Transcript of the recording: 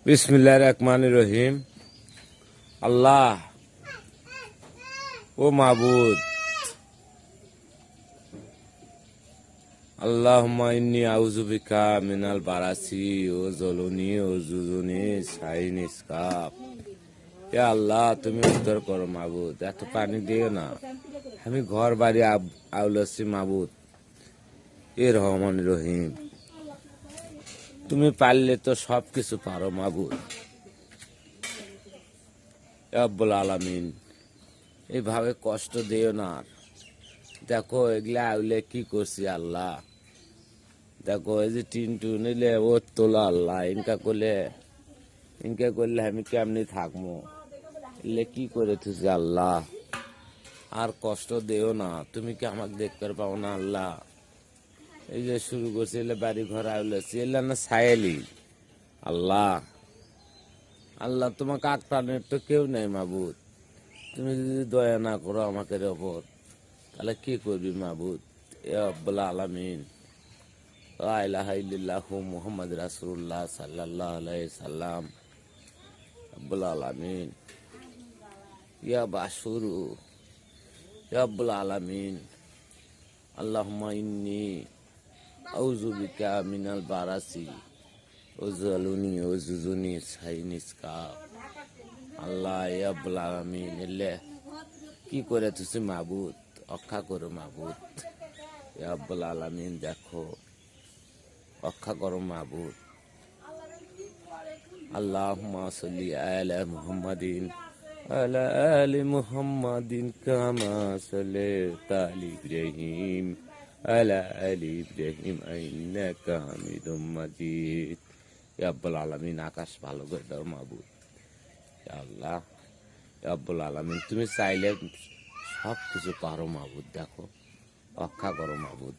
বিসমিল্লাহির রহমানির রহিম। আল্লাহ ও মাবুদ, আল্লাহুম্মা ইন্নী আউযু বিকা মিনাল বারাসি ও জলুনি ও জুজুনি শাইন ইসকাপ। ইয়া আল্লাহ, তুমি উদ্ধার করো মাবুদ, এত পানি দিও না। আমি ঘর বাড়ি আউলাছি মাবুদ। এ রহমান রহিম, তুমি পারলে তো সব কিছু পারো মাবুদ। রব্বুল আলামিন, এইভাবে কষ্ট দিও না। দেখো এগুলা আউলে কি করছি আল্লাহ। দেখো এই যে টিনটু নিলে ও তোলা আল্লাহ, ইনকা করলে আমি কেমনি থাকবো। এলে কি করে তুই আল্লাহ, আর কষ্ট দেও না। তুমি কি আমাকে দেখতে পাও না আল্লাহ? এই যে শুরু করছি এলে বাড়ি ঘর আউলেছি, এলে না সায়েলি আল্লাহ। আল্লাহ তোমাকে আটকানোর তো কেউ নেই মাবুদ। তুমি যদি দয়া না করো আমাকে ওপর, তাহলে কি করবি মাবুদ? এ রব্বুল আলামিন, লা ইলাহা ইল্লাল্লাহু মুহাম্মদ রাসূলুল্লাহ সাল্লাল্লাহু আলাইহি সাল্লাম। রব্বুল আলামিন, ইয়া বাসুরু, রব্বুল আলামিন, আল্লাহুম্মা ইন্নী আউযু বিকা মিনাল বারাসি ও জলুনি ও জুজুনি সাইনিসকা। আল্লাহ ইয়া রব্বুল আলামিন, এলে কি করে তুই মাবুদ, রক্ষা করো মাবুদ। ইয়া রব্বুল আলামিন, দেখো রক্ষা করো মাবুদ। আল্লাহুম্মা সাল্লি আলা মুহাম্মাদিন আলা আলি মুহাম্মাদিন কামা সাল্লাইতা আলা ইব্রাহিম আলা আলি ইব্রাহিম ইন্নাকা হামিদুম মাজিদ। ইয়া রব্বুল আলামিন, আকাশ ভালো করে দাও মাবুদ। ইয়া আল্লাহ, ইয়া রব্বুল আলামিন, তুমি চাইলে সব কিছু পারো মাবুদ। দেখো রক্ষা করো মাবুদ।